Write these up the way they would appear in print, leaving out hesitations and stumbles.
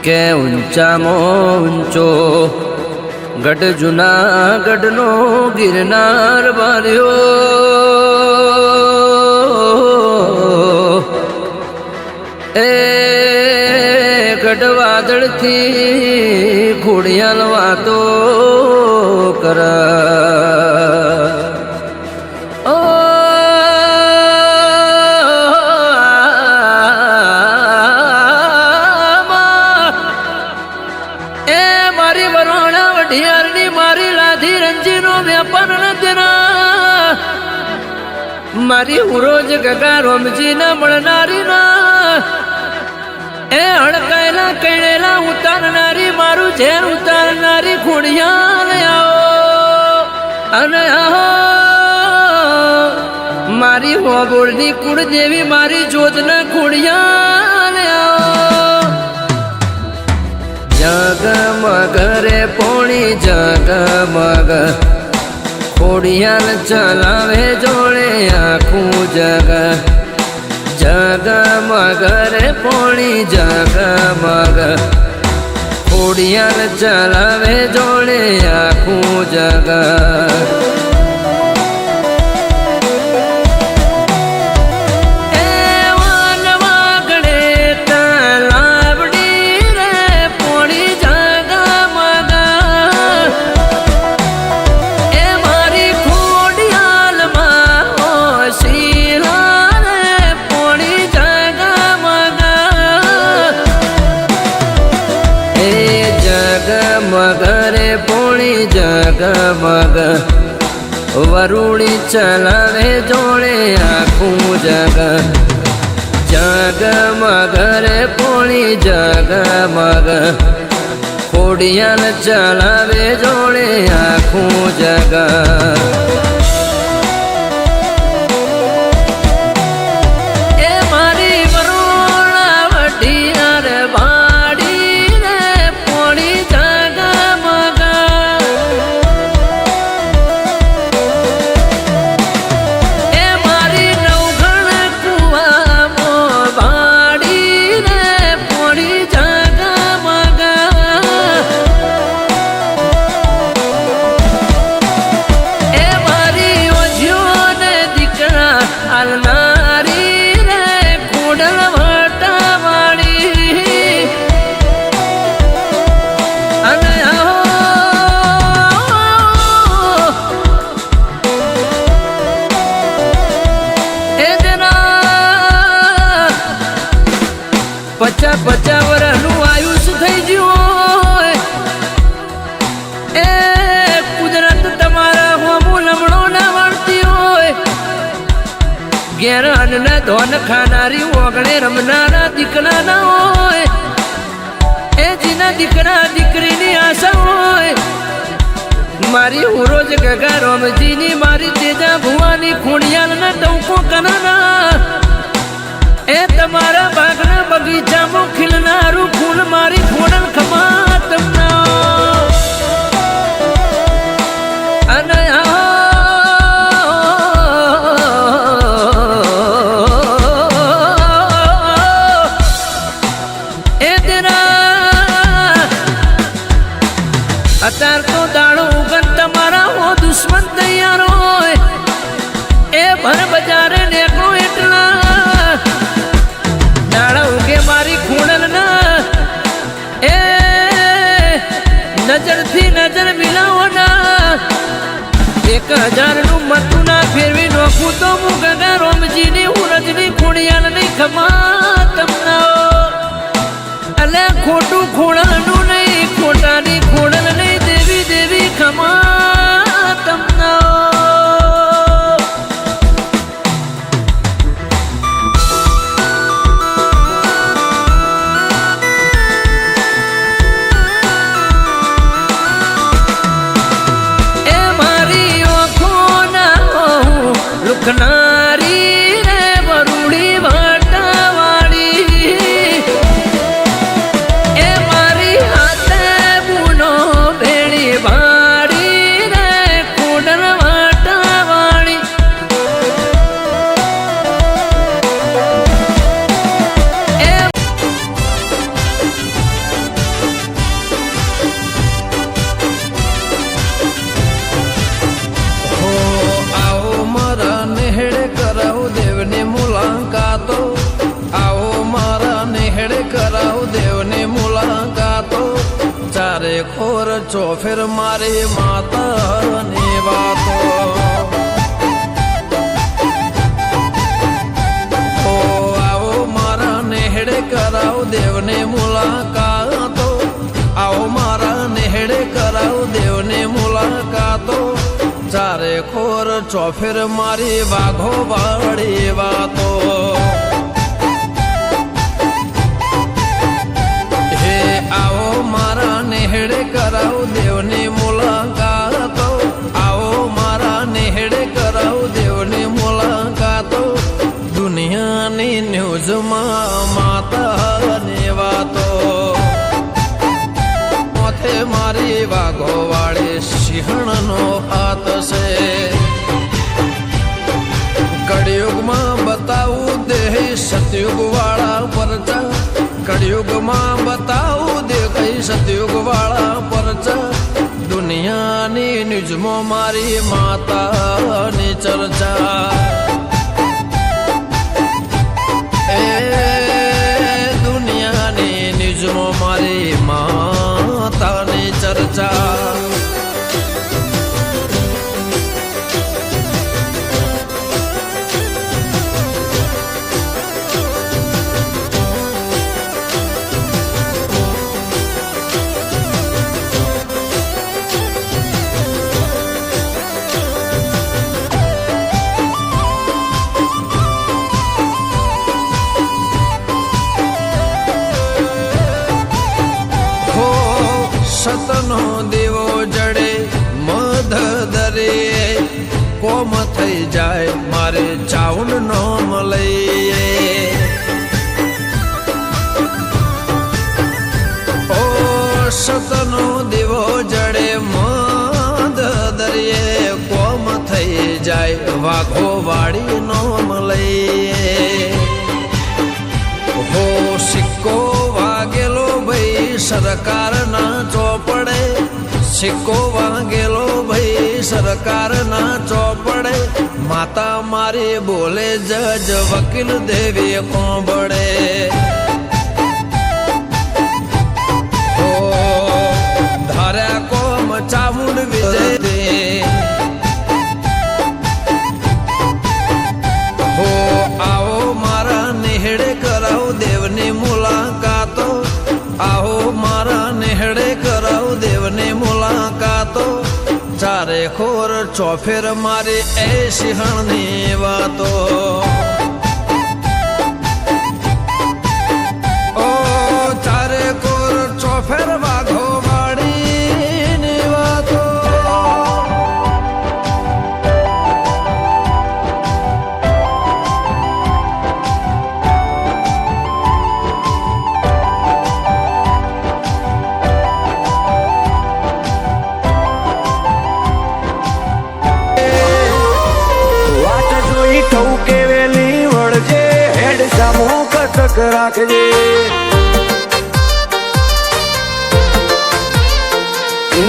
કે ઊંચામાં ઊંચો ગઢ જુનાગઢનો ગિરનાર બાર્યો એ ગઢ વાદળથી ખોડિયાલ વાતો કરા મારી ઉરોજ ગગા રોમજી ના મળનારી ના એ હડકાયેલા કણેલા ઉતારનારી મારું ઝેર ઉતારનારી ખોડિયાલ આવો અને આહો મારી હોબોળની કુળદેવી મારી જોતના ખોડિયાલ આવો જગમગ રે પોણી જગમગ ખોડિયાલ ચલાવે જોડે આખું જગ જગમગ રે પોણી જગમગ ખોડિયાલ ચલાવે જોડે આખું જગ મગરે પોણી જગમગ વરુણી ચલાવે જોડે આખું જગ જગમગ રે પોણી જગમગ ખોડિયાલ ચલાવે જોડે આખું જગ પચા વરનું આયુષ થઈ ગયું એ કુદરત તમારા હોમું લમણો ના વળતી હોય ઘેર અન્નના ધોન ખાનારી ઓગણે રમનારા દીકરા ના હોય એ જીના દીકરા દીકરીની આશા હોય મારી ઉરોજ ગગા રોમજીની મારી તેજા ભુવાની ખોડિયાલના ટંકો કનાના એ તમારા બાગના બગીચામાં ખીલનારું ફૂલ મારી ખોડલ ખમા તમના અને એ તેરા અત્યાર તો દાડો ઉગન તમારા હો દુશ્મન તૈયાર હોય એ ભર બજારે નેકળો એટલા મારી ખોડલ ના એ નજર થી નજર મિલાવો ના 1000 નું મતું ના ફેરવી નોખું તો હું ગગા રોમજી ની ઉરજની ખોડિયાલ ની ખમા તમના અલે ખોટું ખોડલનું નહીં ખોટાની ખોડલ નહીં દેવી દેવી ખમા તમના નારી રે વરુડી વાટાવાળી એ મારી હાથે બુનો ચોફેર મારી માતાની વાતો આવો મારા નેહડે કરાવ દેવને મુલાકાતો આવો મારા નેહડે કરાવ દેવને મુલાકાતો ચારે ખોર ચોફેર મારી વાઘો વાળી વાતો હે આવો મારા નેહડે કરાવ દેવની મુલાકાતો આવો મારા નેહડે કરાવ દેવની મુલાકાતો દુનિયાની ન્યૂઝમાં માતાની વાતો માથે મારી વાઘો વાળી સિંહણનો હાથ છે કળિયુગમાં બતાવું દેહ સતયુગ વાળા પરચા કળિયુગમાં બતાવું દે કઈ સતયુગ વાળા પરચા દુનિયાની ન્યૂઝમાં મારી માતાની ચર્ચા એ દુનિયાની ન્યૂઝમાં મારી માતાની ચર્ચા સતનો દેવો જડે મધ દરે કોમ થઈ જાય મારે ચાઉન નો મળે ઓ સતનો દેવો જડે મધ દરિયે કોમ થઈ જાય વાઘો વાળી નો મળે હો સિક્કો વાગેલો ભાઈ સરકારના ચોપડે સિક્કો વાગેલો ભાઈ સરકારના ચોપડે માતા મારી બોલે જજ વકીલ દેવી કોંબડે હો ધાર્યા કોમ ચામુંડ વિજય દે હો આવો મારા નેહડે કરાવ દેવની મુલાકાતો આવો મારા નેહડે કરાવ દેવની મુલાકાતો ચારે ખોર ચોફેર મારી એ સિંહણની વાતો ઓ ચારે ખોર ચોફેર વાઘો વાળીની વાતો રાખજે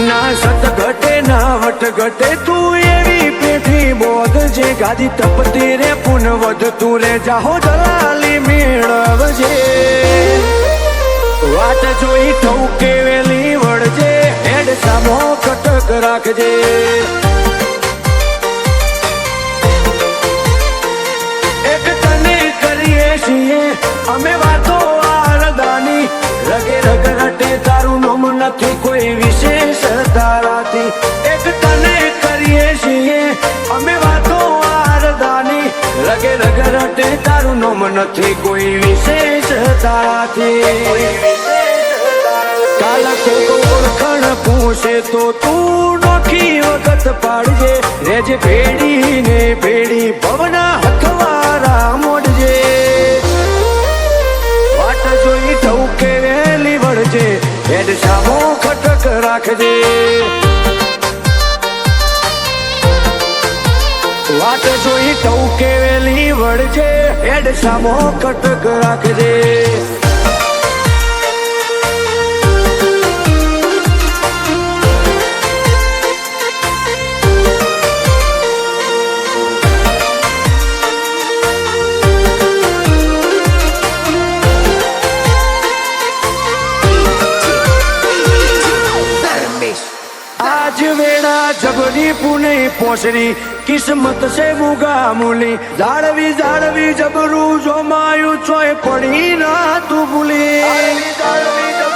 ના સત ઘટે ના વટ ઘટે તું એવી પેઠી બોધજે ગાદી તપતી રે પુન વધતું રે જાહો દલાલી મેળવજે વાત જોઈ ઠૌકે વેલી વળજે હેડ સામો કટક રાખજે અમે વાતો આરદાની રગે રગ રટે તારું નામ નથી કોઈ વિશેષ તારાથી એક તને કરીએ છીએ અમે વાતો આરદાની રગે રગ રટે તારું નામ નથી કોઈ વિશેષ તારાથી કાલ કોક ઓળખણ પૂછે તો તું નોખી વખત પાડજે રેજ ભેડી ને ભેડી ભવના હથવારા મોડજે જોઈ ઠૌકે વેલી વળજે હેડ સામો ખટક રાખજે વાત જોઈ ઠૌકે વેલી વળજે હેડ સામો ખટક રાખજે જબરી પુને પોસરી કિસ્મત છે મુગા મૂલી જાળવી જાળવી જબરું જોમાયું ચોય પડી ના તું ભૂલી જાળવી